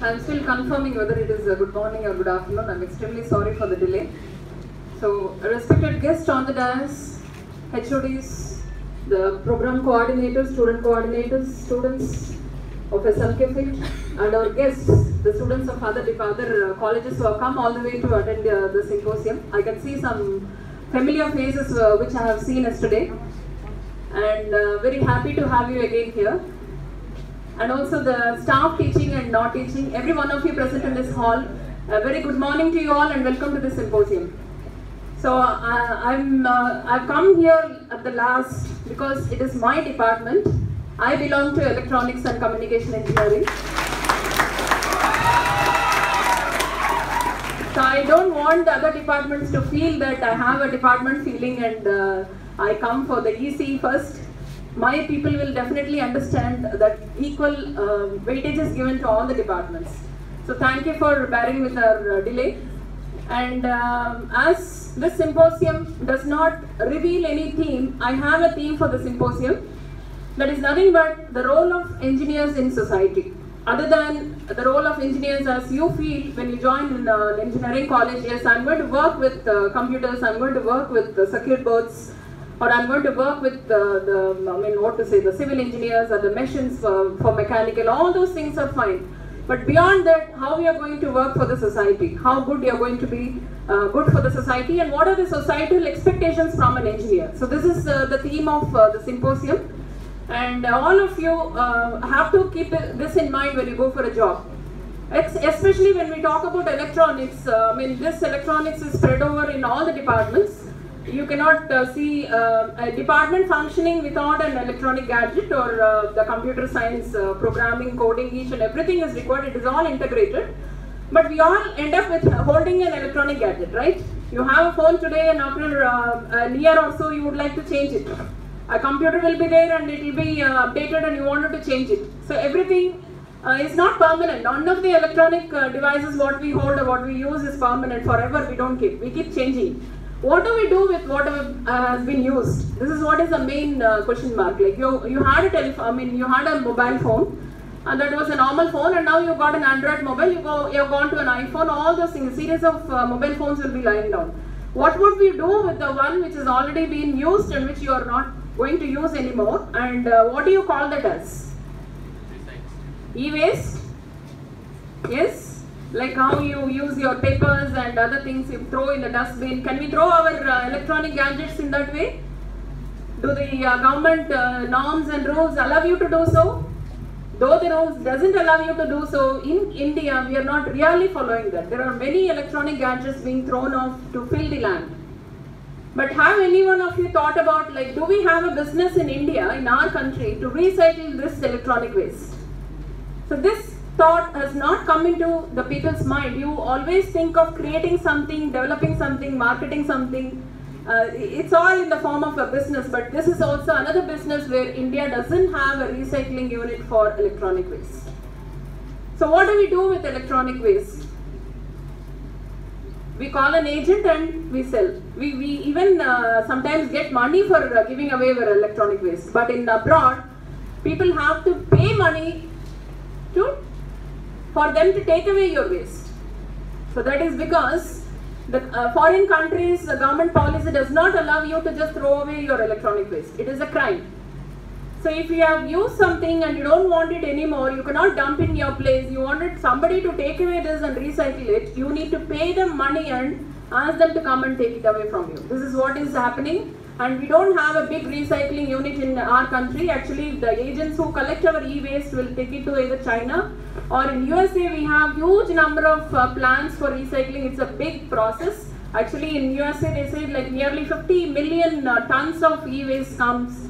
I'm still confirming whether it is good morning or good afternoon. I'm extremely sorry for the delay. So, respected guests on the dais, HODs, the program coordinators, student coordinators, students of SMK field, and our guests, the students of other colleges who have come all the way to attend the symposium. I can see some familiar faces which I have seen yesterday, and very happy to have you again here. And also the staff teaching and not teaching, every one of you present in this hall, a very good morning to you all and welcome to this symposium. So I've come here at the last because it is my department. I belong to Electronics and Communication Engineering. So I don't want the other departments to feel that I have a department feeling and I come for the ECE first. My people will definitely understand that equal weightage is given to all the departments. So thank you for bearing with our delay. And as this symposium does not reveal any theme, I have a theme for the symposium. That is nothing but the role of engineers in society. Other than the role of engineers as you feel when you join in an engineering college, yes, I'm going to work with computers, I'm going to work with circuit boards, or I'm going to work with the civil engineers or the machines for mechanical, all those things are fine. But beyond that, how we are going to work for the society, how good you are going to be good for the society, and what are the societal expectations from an engineer. So this is the theme of the symposium. And all of you have to keep this in mind when you go for a job. Especially when we talk about electronics, this electronics is spread over in all the departments. You cannot see a department functioning without an electronic gadget or the computer science, programming, coding, each and everything is required. It is all integrated. But we all end up with holding an electronic gadget, right? You have a phone today and after a year or so you would like to change it. A computer will be there and it will be updated and you wanted to change it. So everything is not permanent. None of the electronic devices what we hold or what we use is permanent forever. We don't keep. We keep changing. What do we do with what has been used? This is what is the main question mark. Like you had a telephone. You had a mobile phone, and that was a normal phone, and now you got an Android mobile. You've gone to an iPhone. All those things. A series of mobile phones will be lying down. What would we do with the one which has already been used and which you are not going to use anymore? And what do you call that as? E-waste? Yes. Like how you use your papers and other things you throw in the dustbin. Can we throw our electronic gadgets in that way? Do the government norms and rules allow you to do so? Though the rules doesn't allow you to do so, in India we are not really following that. There are many electronic gadgets being thrown off to fill the land. But have any one of you thought about, like, do we have a business in India, in our country, to recycle this electronic waste? So this thought has not come into the people's mind. You always think of creating something, developing something, marketing something. It's all in the form of a business, but this is also another business where India doesn't have a recycling unit for electronic waste. So what do we do with electronic waste? We call an agent and we sell. We even sometimes get money for giving away our electronic waste. But in abroad, people have to pay money for them to take away your waste. So that is because the foreign countries, the government policy does not allow you to just throw away your electronic waste. It is a crime. So if you have used something and you don't want it anymore, you cannot dump in your place, you wanted somebody to take away this and recycle it, you need to pay them money and ask them to come and take it away from you. This is what is happening, and we don't have a big recycling unit in our country. Actually, the agents who collect our e-waste will take it to either China or in USA. We have huge number of plants for recycling. It's a big process. Actually, in USA they say like nearly 50 million tons of e-waste comes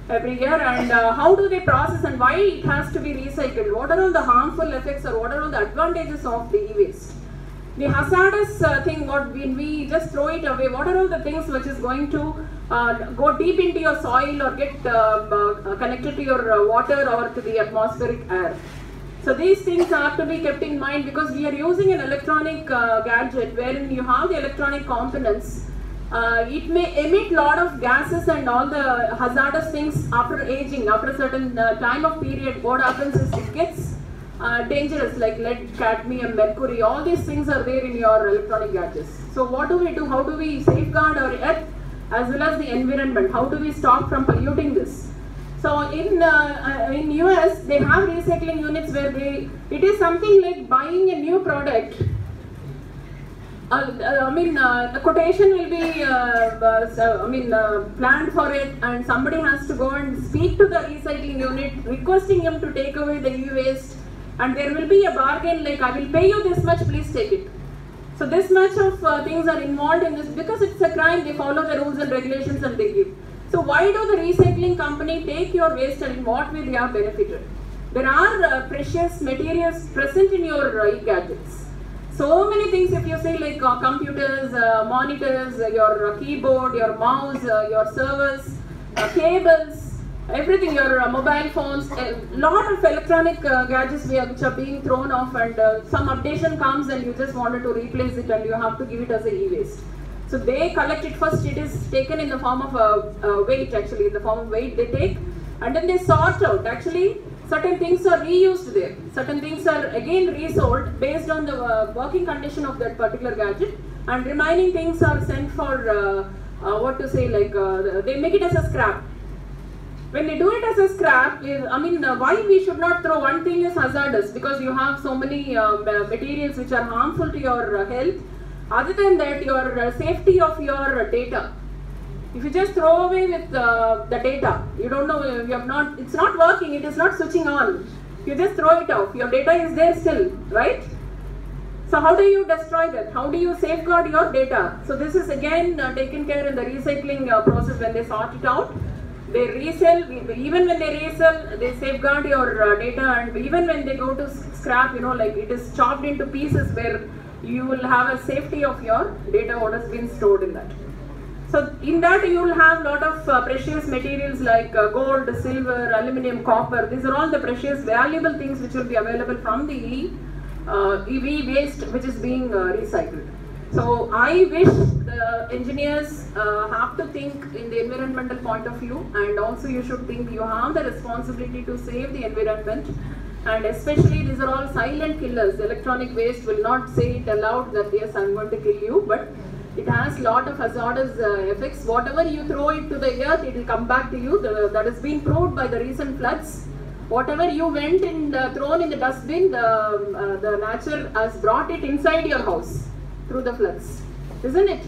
every year, and how do they process and why it has to be recycled? What are all the harmful effects or what are all the advantages of the e-waste? The hazardous thing, when we just throw it away, what are all the things which is going to go deep into your soil or get connected to your water or to the atmospheric air? So these things have to be kept in mind because we are using an electronic gadget wherein you have the electronic components. It may emit lot of gases and all the hazardous things after aging. After a certain time of period, what happens is it gets dangerous like lead, cadmium, mercury, all these things are there in your electronic gadgets. So what do we do? How do we safeguard our earth as well as the environment? How do we stop from polluting this? So in US, they have recycling units where it is something like buying a new product. The quotation will be planned for it, and somebody has to go and speak to the recycling unit requesting him to take away the e-waste, and there will be a bargain like, I will pay you this much, please take it. So this much of things are involved in this because it's a crime. They follow the rules and regulations and they give. So why do the recycling company take your waste and in what way they are benefited? There are precious materials present in your e-gadgets. So many things, if you say like computers, monitors, your keyboard, your mouse, your servers, cables, everything, your mobile phones, a lot of electronic gadgets which are being thrown off, and some updation comes and you just wanted to replace it and you have to give it as a e-waste. So they collect it first, it is taken in the form of weight, actually, in the form of weight they take, and then they sort out. Actually, certain things are reused there, certain things are again resold based on the working condition of that particular gadget, and remaining things are sent for, they make it as a scrap. When they do it as a scrap, why we should not throw? One thing is hazardous because you have so many materials which are harmful to your health. Other than that, your safety of your data. If you just throw away with the data, you don't know, it's not working, it is not switching on. You just throw it off. Your data is there still, right? So how do you destroy that? How do you safeguard your data? So this is again taken care in the recycling process when they sort it out. They resell, even when they resell, they safeguard your data, and even when they go to scrap, it is chopped into pieces where you will have a safety of your data, what has been stored in that. So in that you will have lot of precious materials like gold, silver, aluminium, copper. These are all the precious valuable things which will be available from the EV waste which is being recycled. So I wish the engineers have to think in the environmental point of view, and also you should think you have the responsibility to save the environment, and especially these are all silent killers. Electronic waste will not say it aloud that yes, I'm going to kill you, but it has lot of hazardous effects. Whatever you throw it to the earth, it will come back to you. That has been proved by the recent floods. Whatever you went and thrown in the dustbin, the nature has brought it inside your house through the floods, isn't it?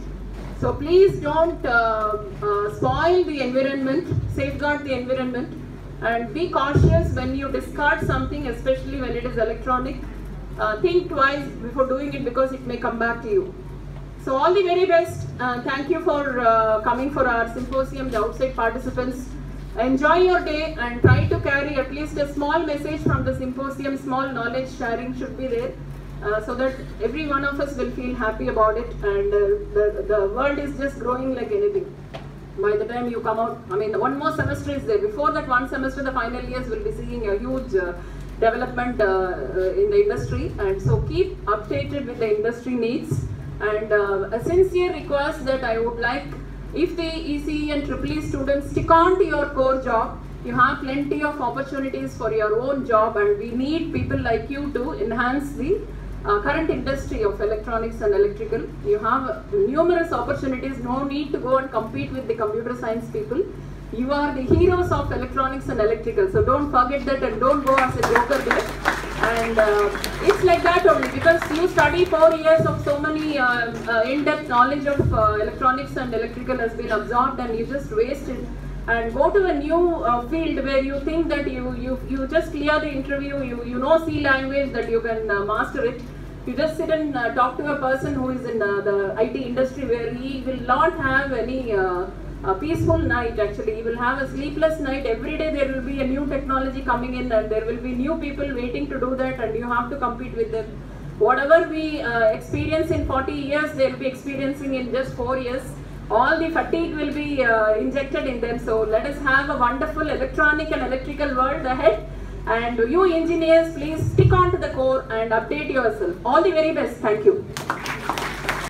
So please don't spoil the environment, safeguard the environment, and be cautious when you discard something, especially when it is electronic. Think twice before doing it because it may come back to you. So all the very best. Thank you for coming for our symposium, the outside participants. Enjoy your day and try to carry at least a small message from the symposium. Small knowledge sharing should be there so that every one of us will feel happy about it, and the world is just growing like anything. By the time you come out, one more semester is there. Before that one semester, the final years will be seeing a huge development in the industry, and so keep updated with the industry needs. And a sincere request that I would like, if the ECE and EEE students stick on to your core job, you have plenty of opportunities for your own job, and we need people like you to enhance the current industry of electronics and electrical. You have numerous opportunities, no need to go and compete with the computer science people. You are the heroes of electronics and electrical, so don't forget that and don't go as a joker there. And it's like that only, because you study 4 years of so many in-depth knowledge of electronics and electrical has been absorbed, and you just waste it and go to a new field where you think that you just clear the interview, you know C language, that you can master it. You just sit and talk to a person who is in the IT industry where he will not have any a peaceful night. Actually, you will have a sleepless night. Every day there will be a new technology coming in, and there will be new people waiting to do that, and you have to compete with them. Whatever we experience in 40 years, they will be experiencing in just 4 years. All the fatigue will be injected in them. So let us have a wonderful electronic and electrical world ahead. And you engineers, please stick on to the core and update yourself. All the very best. Thank you.